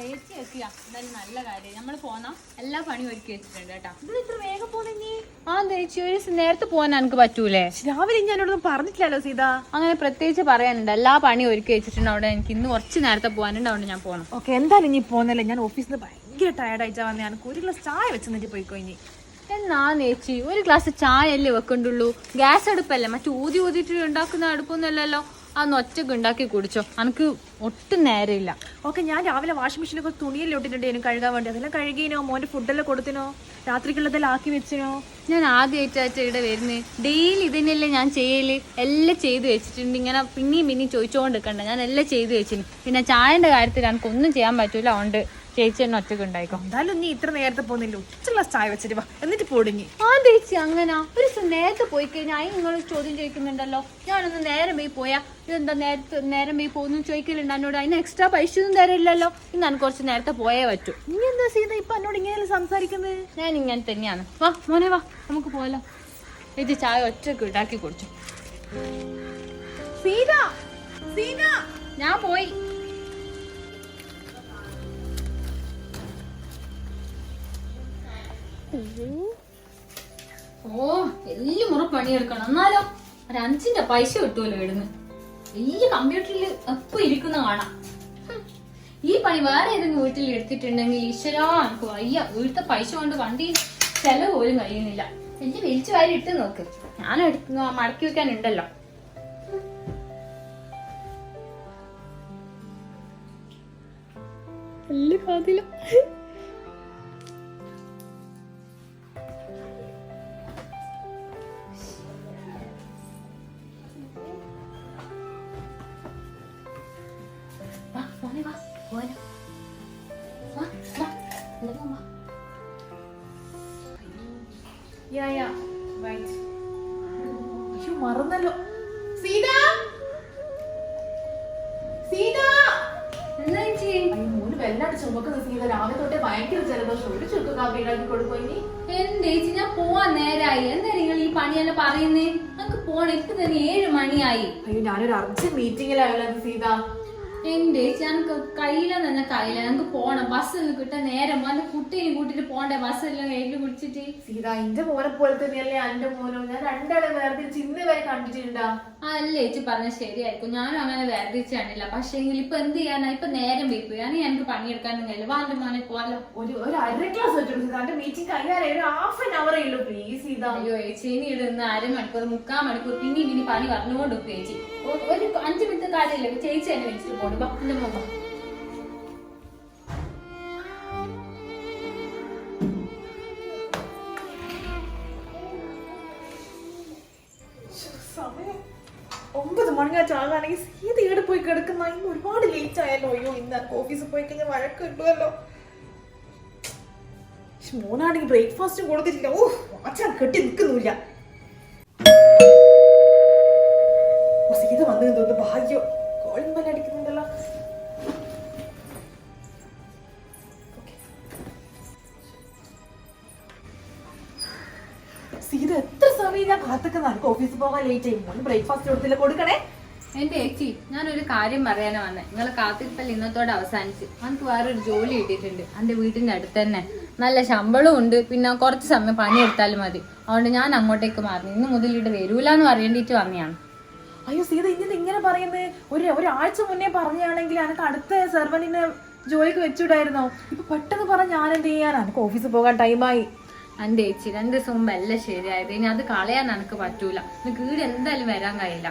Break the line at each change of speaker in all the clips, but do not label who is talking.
ഏച്ചി എത്തിയാ എന്തായാലും നല്ല കാര്യം. നമ്മൾ പോന്നാ എല്ലാ പണിയും ഒരുക്കി വെച്ചിട്ടുണ്ട് കേട്ടാ.
ഇത്ര വേഗം പോന്നെ?
ആ ചേച്ചി ഒരു നേരത്തെ പോകാൻ എനിക്ക് പറ്റൂലേ?
രാവിലെ ഞാനോടൊന്നും പറഞ്ഞിട്ടില്ലല്ലോ സീത.
അങ്ങനെ പ്രത്യേകിച്ച് പറയാനുണ്ട്. എല്ലാ പണിയും ഒരുക്കി വെച്ചിട്ടുണ്ട് അവിടെ. എനിക്ക് ഇന്ന് കുറച്ച് നേരത്തെ പോകാനുണ്ട്, അതുകൊണ്ട് ഞാൻ പോകണം.
ഓക്കെ, എന്തായാലും ഇനി പോന്നല്ലേ. ഞാൻ ഓഫീസിൽ നിന്ന് ഭയങ്കര ടയർഡായിട്ടാ വന്നേ. എനിക്ക് ഒരു ഗ്ലാസ് ചായ വെച്ചെന്നിട്ട് പോയിക്കോ. ഇനി
എന്നാ ചേച്ചി ഒരു ഗ്ലാസ് ചായ അല്ലേ വെക്കണ്ടുള്ളൂ? ഗ്യാസ് അടുപ്പല്ലേ, മറ്റു ഊതിയിട്ട് ഉണ്ടാക്കുന്ന അടുപ്പൊന്നുമല്ലല്ലോ. അതൊന്ന് ഒറ്റക്ക് ഉണ്ടാക്കി കുടിച്ചോ, എനിക്ക് ഒട്ടും നേരമില്ല.
ഓക്കെ, ഞാൻ രാവിലെ വാഷിംഗ് മെഷീനൊക്കെ തുണിയെല്ലാം ഇട്ടിട്ടുണ്ട് എനിക്ക് കഴുകാൻ വേണ്ടി. അതെല്ലാം കഴുകിനോ? മോൻ്റെ ഫുഡെല്ലാം കൊടുത്തിനോ? രാത്രിക്കുള്ളതെല്ലാം ആക്കി വെച്ചിനോ?
ഞാൻ ആദ്യമായിട്ടായിട്ട് ഇവിടെ വരുന്നത്. ഡെയിലി ഇതിനല്ലേ ഞാൻ ചെയ്യല്. എല്ലാം ചെയ്ത് വെച്ചിട്ടുണ്ട്. ഇങ്ങനെ പിന്നെയും ചോദിച്ചുകൊണ്ട് നിൽക്കണ്ട, ഞാൻ എല്ലാം ചെയ്ത് വെച്ചിന്. പിന്നെ ചായന്റെ കാര്യത്തിൽ എനിക്കൊന്നും ചെയ്യാൻ പറ്റൂല, അതുകൊണ്ട് ചേച്ചി തന്നെ ഒറ്റക്ക് ഉണ്ടായിക്കോ.
എന്തായാലും നീ ഇത്ര നേരത്തെ പോകുന്നില്ല, ഉച്ച ഗ്ലാസ് ചായ വെച്ചിട്ട് വാ, എന്നിട്ട് പോടുങ്ങി.
ആ ചേച്ചി അങ്ങനെ ഒരു നേരത്തെ പോയി കഴിഞ്ഞാൽ അതിന് നിങ്ങൾ ചോദ്യം ചോദിക്കുന്നുണ്ടല്ലോ. ഞാനൊന്ന് നേരം പോയി പോയാ ഇതെന്താ നേരം പോയി പോകുന്നു ചോദിക്കലുണ്ട് എന്നോട്. അതിന് എക്സ്ട്രാ പൈസ ഒന്നും തരില്ലല്ലോ. ഇന്ന് എനിക്ക് കുറച്ച് നേരത്തെ പോയേ പറ്റൂ.
നീ എന്താ സീത ഇപ്പൊ എന്നോട് ഇങ്ങനെയല്ലേ സംസാരിക്കുന്നത്?
ഞാൻ ഇങ്ങനെ തന്നെയാണ്. വാ മോനെ വാ, നമുക്ക് പോയാലോ. ചേച്ചി ചായ ഒറ്റക്ക് ഉണ്ടാക്കി കുടിച്ചു.
സീത, സീത,
ഞാൻ പോയി. ഓ വലിയ മുറ പണിയെടുക്കണം, എന്നാലോ ഒരു 5ന്റെ പൈസ കിട്ടുമല്ലോ ഇവിടുന്ന്. വലിയ കമ്പ്യൂട്ടറിൽ എപ്പോ ഇരിക്കുന്ന കാണാം. ഈ പണി വേറെ ഏതെങ്കിലും വീട്ടിൽ എടുത്തിട്ടുണ്ടെങ്കിൽ ഈശ്വരാ എനിക്ക് വയ്യ. വീട്ടിലത്തെ പൈസ കൊണ്ട് വണ്ടി ചെലവ് പോലും കഴിയുന്നില്ല. എനിക്ക് വലിച്ചു വാരി ഇട്ട് നോക്ക്, ഞാൻ മടക്കി വെക്കാനുണ്ടല്ലോ. നല്ല കാതില.
മറന്നല്ലോ. സീത, സീത, മോന് വെല്ലാണ്ട് ചുമക്കുന്ന സീത. രാവിലെ തൊട്ടേ ഭയങ്കര ജലദോഷം. ഒരു ചുക്ക് കാപ്പി ഉണ്ടാക്കി കൊടുക്കും.
എന്തേച്ചി ഞാൻ പോവാൻ നേരായി. എന്താ നിങ്ങൾ ഈ പണിയെല്ലാം പറയുന്നേ? നമുക്ക് പോണം. ഇപ്പൊ തന്നെ 7 മണിയായി.
അയ്യോ, ഞാനൊരു അർജന്റ് മീറ്റിംഗിലായല്ലോ സീത.
എന്റെ എനിക്ക് കയ്യിലെന്ന് തന്നെ കയ്യില. ഞങ്ങക്ക് പോണം. ബസ്സൊന്നും കിട്ടാൻ നേരം. എന്റെ കുട്ടീനെ കൂട്ടിട്ട് പോണ്ടേ ബസ്സെല്ലാം കയ്യിൽ പിടിച്ചിട്ട്.
സീത, എന്റെ മോനെ പോലെ തന്നെയല്ലേ എന്റെ മോനോ? ഞാൻ രണ്ടാളെ വേർതിരിച്ച് ഇന്ന് വരെ കണ്ടിട്ടുണ്ടാ?
അല്ലേ ചേച്ചി പറഞ്ഞ ശരിയായിരിക്കും. ഞാനും അങ്ങനെ വേർതിരിച്ച് കണ്ടില്ല. പക്ഷെ ഇപ്പൊ എന്ത് ചെയ്യാനാ? ഇപ്പൊ നേരം പോയി. എനിക്ക് പണിയെടുക്കാനും കഴിയില്ല. വാന്റെ മോനെ പോവാലോ.
ഒരു 1/2 ഗ്ലാസ് വെച്ചിട്ട് മീറ്റിംഗ് കഴിയാറേ ഒരു ഹാഫ് ആൻ അവറേ ഉള്ളൂ. പ്ലീസ് സീത.
അയ്യോ ചേച്ചി, ഇനി ഇടുന്ന 1/2 മണിക്കൂർ 3/4 മണിക്കൂർ പിന്നെ പണി പറഞ്ഞുകൊണ്ട് ചേച്ചി. ഒരു 5 മിനിറ്റ് കാര്യമില്ല. ചേച്ചി തന്നെ വെച്ചിട്ട് പോടും. എന്റെ മോൻ
സമയം 9 മണിക്കാണെങ്കിൽ സീത ഇവിടെ പോയി കിടക്കുന്ന. ഇന്ന് ഒരുപാട് ലേറ്റ് ആയല്ലോ. അയ്യോ, ഇന്ന് ഓഫീസിൽ പോയി കഴിഞ്ഞാൽ വഴക്ക് കിട്ടുമല്ലോ. മോനാണെങ്കിൽ ബ്രേക്ക്ഫാസ്റ്റും കൊടുത്തിട്ടില്ല. ഓ, വാച്ചാൻ കെട്ടി നിൽക്കുന്നില്ല. സീത വന്നു തോന്നുന്നു. ഭാഗ്യം, കോളിംഗ് ബെൽ അടിക്കുന്നുണ്ടല്ലോ. സീത, എത്ര സമയം ഞാൻ കാത്തൊക്കെ നമുക്ക് ഓഫീസിൽ പോകാൻ ലേറ്റ് ആയി. ബ്രേക്ക്ഫാസ്റ്റ് കൊടുത്തില്ല, കൊടുക്കണേ.
എന്റെ ചേച്ചി, ഞാനൊരു കാര്യം പറയാനാ വന്നേ. നിങ്ങളെ കാത്തിരിപ്പല്ല ഇന്നത്തോടെ അവസാനിച്ച്. എനിക്ക് വേറൊരു ജോലി കിട്ടിയിട്ടുണ്ട്. എന്റെ വീട്ടിന്റെ അടുത്ത് തന്നെ. നല്ല ശമ്പളവും ഉണ്ട്. പിന്നെ കുറച്ച് സമയം പണിയെടുത്താലും മതി. അതുകൊണ്ട് ഞാൻ അങ്ങോട്ടേക്ക് മാറി. ഇന്ന് മുതൽ ഇവിടെ വരൂലെന്ന് പറയേണ്ടിട്ട് വന്നെയാണ്.
അയ്യോ സീത, ഇങ്ങനെ പറയുന്നത് ഒരാഴ്ച മുന്നേ പറഞ്ഞാണെങ്കിൽ എനിക്ക് അടുത്ത സെർവന്റിനെ ജോലിക്ക് വെച്ചുവിടായിരുന്നോ? ഇപ്പൊ പെട്ടെന്ന് പറഞ്ഞ ഞാൻ എന്ത് ചെയ്യാനാ? എനിക്ക് ഓഫീസിൽ പോകാൻ ടൈമായി.
എന്റെ ചേച്ചി 2 ദിവസം മുമ്പ് എല്ലാം ശരിയായത്. ഇനി അത് കളയാൻ എനിക്ക് പറ്റൂല. എനിക്ക് വീട് എന്തായാലും വരാൻ കഴിയില്ല.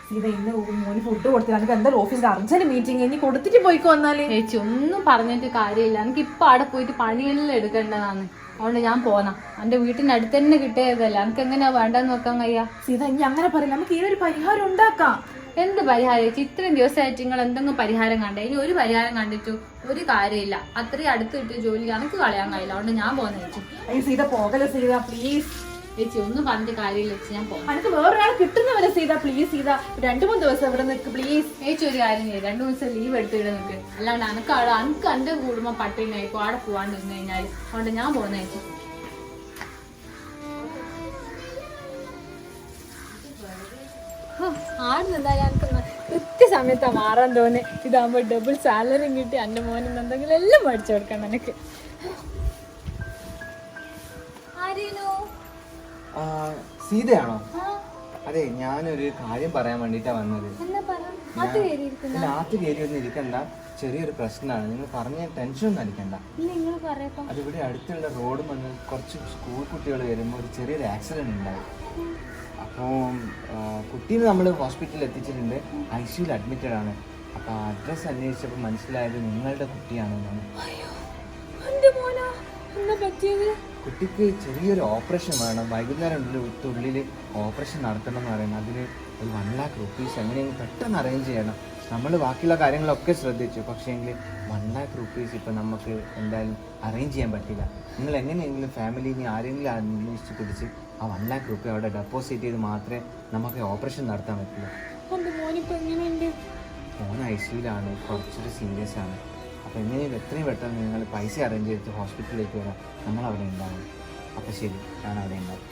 സീത, ഇന്ന് മോന് ഫുഡ് കൊടുത്തില്ല. എനിക്ക് എന്തായാലും ഓഫീസിൽ അർജന്റ് മീറ്റിംഗ്. ഇനി കൊടുത്തിട്ട് പോയിക്കോ. വന്നാല്
ചേച്ചി ഒന്നും പറഞ്ഞിട്ട് കാര്യമില്ല. എനിക്ക് ഇപ്പൊ അവിടെ പോയിട്ട് പണിയെല്ലാം എടുക്കേണ്ടതാണ്. അതുകൊണ്ട് ഞാൻ പോന്നാ. എന്റെ വീട്ടിന്റെ അടുത്ത് തന്നെ കിട്ടിയതല്ല. എനിക്ക് എങ്ങനെയാ വേണ്ടെന്ന് നോക്കാൻ കഴിയാ?
സീത, ഇനി അങ്ങനെ പറയില്ല. നമുക്ക് ഈ ഒരു പരിഹാരം ഉണ്ടാക്കാം.
എന്ത് പരിഹാരം ചേച്ചി? ഇത്രയും ദിവസമായിട്ട് നിങ്ങൾ എന്തെങ്കിലും പരിഹാരം കണ്ടേ? ഇനി ഒരു പരിഹാരം കണ്ടിട്ടു ഒരു കാര്യമില്ല. അത്രയും അടുത്ത് കിട്ടിയ ജോലി എനിക്ക് കളയാൻ കഴിയില്ല. അതുകൊണ്ട് ഞാൻ പോകുന്ന ചേച്ചി.
അയ്യോ സീത, പോകല സീത, പ്ലീസ്.
ചേച്ചി ഒന്നും പറഞ്ഞിട്ട് കാര്യമില്ല ചേച്ചി, ഞാൻ പോകും.
എനിക്ക് വേറൊരാൾ കിട്ടുന്നവരെ സീത, പ്ലീസ് സീത. 2-3 ദിവസം ഇവിടെ നിൽക്ക് പ്ലീസ്.
ചേച്ചി ഒരു കാര്യം ചെയ്യും, 2 ദിവസം ലീവ് എടുത്തിട്ട് നിൽക്ക്. അല്ലാണ്ട് എനിക്ക് എന്റെ കുടുംബം പട്ടിണിയായിപ്പോ അവിടെ പോവാണ്ട് നിന്ന് കഴിഞ്ഞാൽ. അതുകൊണ്ട് ഞാൻ പോകുന്ന ചേച്ചി. ആടുന്നെന്തായാലും എനിക്ക് സമയത്താ മാറാൻ തോന്നി. ഇതാകുമ്പോ ഡബിൾ സാലറി കിട്ടി എന്റെ മോനും എന്തെങ്കിലും എല്ലാം പഠിച്ചു കൊടുക്കണം എനിക്ക്.
സീതയാണോ? അതെ, ഞാനൊരു കാര്യം പറയാൻ വേണ്ടിട്ടാ വന്നത്. നാട്ടിൽ കയറി ഒന്നും ഇരിക്കണ്ട, ചെറിയൊരു പ്രശ്നമാണ്. നിങ്ങൾ പറഞ്ഞ ടെൻഷൻ ഒന്നും അടിക്കണ്ട. അതിവിടെ അടുത്തുള്ള റോഡ് വന്ന് കുറച്ച് സ്കൂൾ കുട്ടികൾ വരുമ്പോൾ ഒരു ചെറിയൊരു ആക്സിഡന്റ് ഉണ്ടായി. അപ്പോൾ കുട്ടീനെ നമ്മൾ ഹോസ്പിറ്റലിൽ എത്തിച്ചിട്ടുണ്ട്, ICUവിൽ അഡ്മിറ്റഡ് ആണ്. അപ്പോൾ അഡ്രസ്സ് അന്വേഷിച്ചപ്പോൾ മനസ്സിലായത് നിങ്ങളുടെ കുട്ടിയാണെന്നാണ്. കുട്ടിക്ക് ചെറിയൊരു ഓപ്പറേഷൻ വേണം, വൈകുന്നേരം ഉള്ളിൽ ഓപ്പറേഷൻ നടത്തണം എന്ന് പറയുന്നത്. അതിന് ഒരു 1 lakh rupees എങ്ങനെയെങ്കിലും പെട്ടെന്ന് അറേഞ്ച് ചെയ്യണം. നമ്മൾ ബാക്കിയുള്ള കാര്യങ്ങളൊക്കെ ശ്രദ്ധിച്ചു, പക്ഷേ എങ്കിൽ 1 lakh rupees ഇപ്പം നമുക്ക് എന്തായാലും അറേഞ്ച് ചെയ്യാൻ പറ്റില്ല. നിങ്ങൾ എങ്ങനെയെങ്കിലും ഫാമിലിനെ ആരെങ്കിലും അന്വേഷിച്ച് പിടിച്ച് ആ 1 lakh rupees അവിടെ ഡെപ്പോസിറ്റ് ചെയ്ത് മാത്രമേ നമുക്ക് ഓപ്പറേഷൻ നടത്താൻ പറ്റുള്ളൂ. മോൻ ICUവിലാണ്, കുറച്ചൊരു സീരിയസ് ആണ്. അപ്പോൾ എങ്ങനെയും എത്രയും പെട്ടെന്ന് നിങ്ങൾ പൈസ അറേഞ്ച് ചെയ്തിട്ട് ഹോസ്പിറ്റലിലേക്ക് വരാം, നമ്മളവിടെ ഉണ്ടാവും. അപ്പോൾ ശരി, ഞാൻ അവിടെ ഉണ്ടാവും.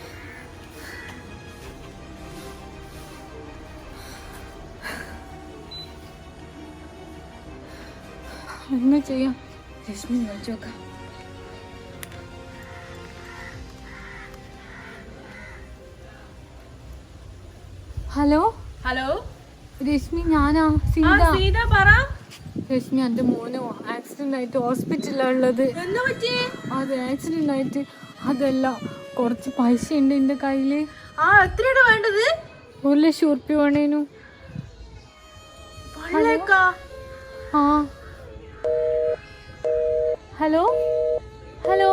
എന്നാ ചെയ്യാം, രശ്മി വിളിച്ചോക്കാം. ഹലോ
ഹലോ
രശ്മി, ഞാനാ സീത. രശ്മി, എന്റെ മോന് ആക്സിഡന്റ് ആയിട്ട് ഹോസ്പിറ്റലിലുള്ളത്. അത് ആക്സിഡന്റ് ആയിട്ട് അതല്ല, കുറച്ച് പൈസ ഉണ്ട് എന്റെ കയ്യില്.
എത്രയാണ് വേണ്ടത്?
1 ലക്ഷം ഉറുപ്പ്യ വേണേനു. ആ ഹലോ ഹലോ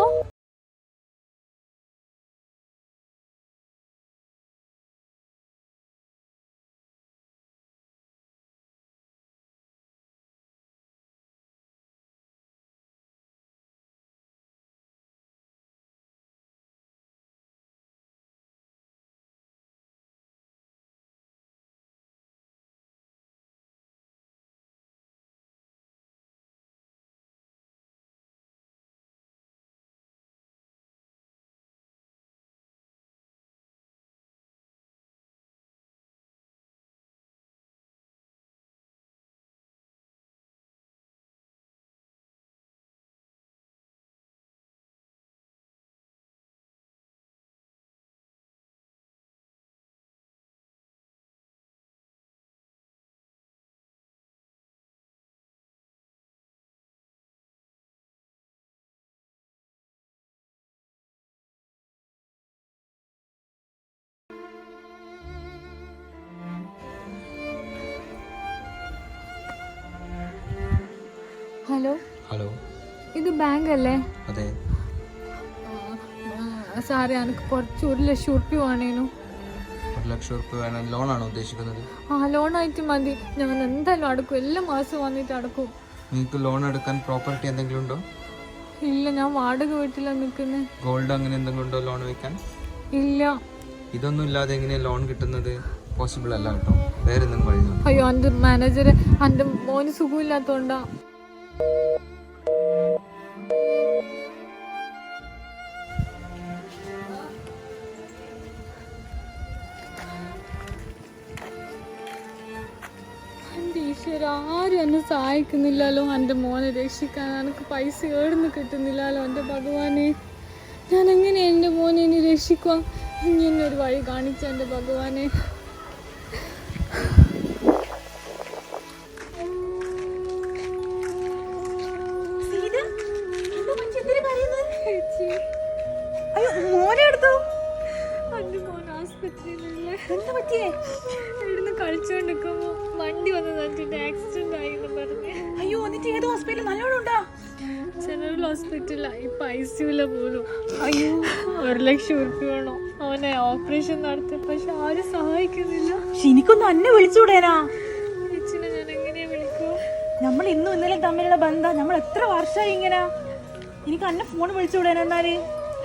ഹലോ
ഹലോ,
ഇത് ബാങ്ക് അല്ലേ?
അതെ.
സാറേ, എനിക്ക് കുറച്ച് 1 ലക്ഷം ഉറുപ്പ്യ വേണേനു.
1 ലക്ഷം ഉറുപ്പ്യ വേണം? ലോണാണോ ഉദ്ദേശിക്കുന്നത്?
ലോണായിട്ട് മതി, ഞാൻ എന്തായാലും അടക്കും, എല്ലാ മാസവും വന്നിട്ട് അടക്കും.
നിങ്ങൾക്ക് ലോൺ എടുക്കാൻ പ്രോപ്പർട്ടി എന്തെങ്കിലും ഉണ്ടോ?
ഇല്ല, ഞാൻ വാടക വീട്ടിലാണ് നിൽക്കുന്നത്.
ഗോൾഡ് അങ്ങനെ എന്തെങ്കിലും ഉണ്ടോ ലോൺ വെക്കാൻ?
ഇല്ല.
ഇതൊന്നും ഇല്ലാതെ എങ്ങനെയാണ് ലോൺ കിട്ടുന്നത്? പോസിബിൾ അല്ല കേട്ടോ, വേറെ എന്തെങ്കിലും വഴിയുണ്ടോ?
അയ്യോ, എൻ്റെ മാനേജർ എൻ്റെ മോന് സുഖമില്ലാത്തോണ്ടാ. എൻ്റെ ഈശ്വര, ആരും എന്നെ സഹായിക്കുന്നില്ലല്ലോ എൻ്റെ മോനെ രക്ഷിക്കാൻ. എനിക്ക് പൈസ എവിടുന്ന് കിട്ടുന്നില്ലല്ലോ എൻ്റെ ഭഗവാനെ. ഞാൻ എങ്ങനെ എൻ്റെ മോനെ ഇനി രക്ഷിക്കാം? ഇനി എന്നെ ഒരു വഴി കാണിച്ച എൻ്റെ ഭഗവാനെ. കളിച്ചോണ്ടിരിക്കുമ്പോ വണ്ടി വന്ന് തന്നിട്ട് ആക്സിഡന്റ് ആയി എന്ന് പറഞ്ഞു.
അയ്യോ, എന്നിട്ട് ഏത് ഹോസ്പിറ്റലിൽ? നല്ലോണം ഉണ്ടാ?
ജനറൽ ഹോസ്പിറ്റലാ, ഇപ്പൊ ICUവില പോലും. അയ്യോ, 1 ലക്ഷം ഉറുപ്പ്യ വേണോ അവനെ ഓപ്പറേഷൻ നടത്തി, പക്ഷെ ആരും സഹായിക്കുന്നില്ല.
എനിക്കൊന്ന് അന്നെ വിളിച്ചുകൂടേനാ?
ചേച്ചിനെ ഞാൻ എങ്ങനെയാ വിളിക്കുക?
നമ്മൾ ഇന്നും ഇന്നലെ തമ്മിലുള്ള ബന്ധം, നമ്മൾ എത്ര വർഷമായി ഇങ്ങനെ. എനിക്ക് അന്നെ ഫോൺ വിളിച്ചുകൂടേനാ? എന്നാല്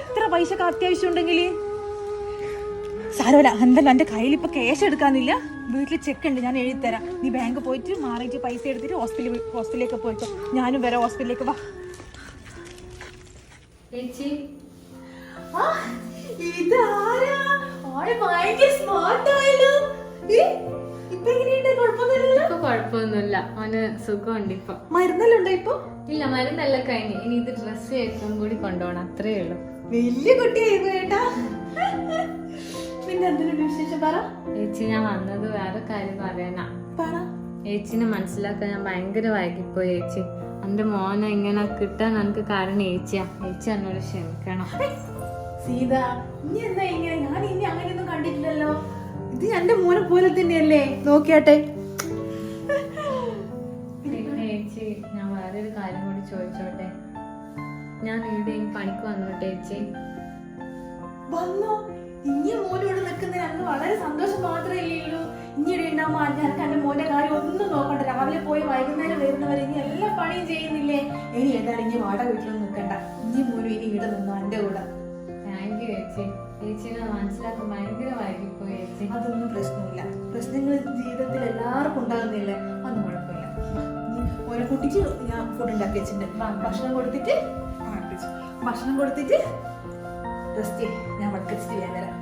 എത്ര പൈസക്ക് അത്യാവശ്യം ഉണ്ടെങ്കിൽ സാരമില്ല. എന്തായാലും എൻ്റെ കയ്യിൽ ഇപ്പൊ ക്യാഷ് എടുക്കാനില്ല, വീട്ടിൽ ചെക്ക് ഉണ്ട്, ഞാൻ എഴുതി തരാം. നീ ബാങ്ക് പോയിട്ട് മാറിയിട്ട് പൈസ എടുത്തിട്ട് ഹോസ്പിറ്റലിലേക്ക് പോയിക്കോ. ഞാനും വരാം ഹോസ്പിറ്റലിലേക്ക്. വാ
ചേച്ചി. കുഴപ്പമൊന്നുമില്ല, അവന് സുഖമുണ്ട് ഇപ്പൊ.
മരുന്നെല്ലാം ഉണ്ടോ ഇപ്പൊ?
ഇല്ല, മരുന്നെല്ലാം കഴിഞ്ഞ്. ഇനി ഇത് ഡ്രസ്സ് ഏറ്റവും കൂടി കൊണ്ടുപോകണം, അത്രേ ഉള്ളൂ.
വലിയ കുട്ടിയായി കേട്ടാ. പിന്നെ എന്തിനു വിശേഷം പറ.
ചേച്ചി, ഞാൻ വന്നത് വേറെ കാര്യം പറയാനാ.
പറ.
ചേച്ചിനെ മനസ്സിലാക്കാൻ ഞാൻ ഭയങ്കര വൈകിപ്പോയി ചേച്ചി. എന്റെ മോനെ ഇങ്ങനെ കിട്ടാൻ എനിക്ക് കാരണം ചേച്ചിയാ. ചേച്ചി എന്നോട് ക്ഷമിക്കണം.
സീത, ഇനി എന്താ ഇങ്ങനെ? ഞാൻ ഇനി അങ്ങനെയൊന്നും കണ്ടിട്ടില്ലല്ലോ. ഇത് എന്റെ മോനെ പോലെ തന്നെയല്ലേ? നോക്കിയാട്ടെ.
പിന്നെ ചേച്ചി, ഞാൻ വേറൊരു കാര്യം കൂടി ചോദിച്ചോട്ടെ? ഞാൻ ഇവിടെ പണിക്ക് വന്നോട്ടെ ചേച്ചി?
വന്നോ? ഇനി മോനോട് നിൽക്കുന്നതിന് അന്ന് വളരെ സന്തോഷം മാത്രമല്ലേ ഉള്ളൂ. ഇനിയുടെ ഉണ്ടാവുമ്പോ ഞങ്ങൾക്ക് എന്റെ മോന്റെ കാര്യം ഒന്നും നോക്കണ്ട. രാവിലെ പോയി വൈകുന്നേരം വരുന്നവരെ ഇനി എല്ലാ പണിയും ചെയ്യുന്നില്ലേ? ഇനി ഏതായാലും ഇനി വാടക വീട്ടിലൊന്നും നിൽക്കണ്ട. ഇനി മോനും ഇനി ഇവിടെ നിന്നോ എന്റെ കൂടെ.
താങ്ക് യു ചേച്ചി. ചേച്ചിനെ മനസ്സിലാക്കാൻ ഭയങ്കര വൈകിപ്പോയി ചേച്ചി.
അതൊന്നും പ്രശ്നമില്ല. പ്രശ്നങ്ങൾ ജീവിതത്തിൽ എല്ലാവർക്കും ഉണ്ടാകുന്നില്ലേ? അതൊന്നും കുഴപ്പമില്ല. ഓരോ കുട്ടിക്ക് ഞാൻ ഫുഡ് ഉണ്ടാക്കി വെച്ചിട്ടുണ്ട്. ഭക്ഷണം കൊടുത്തിട്ട് റെസ്റ്റ് ഞാൻ വടക്കടിച്ചിട്ട് ഞാൻ വരാം.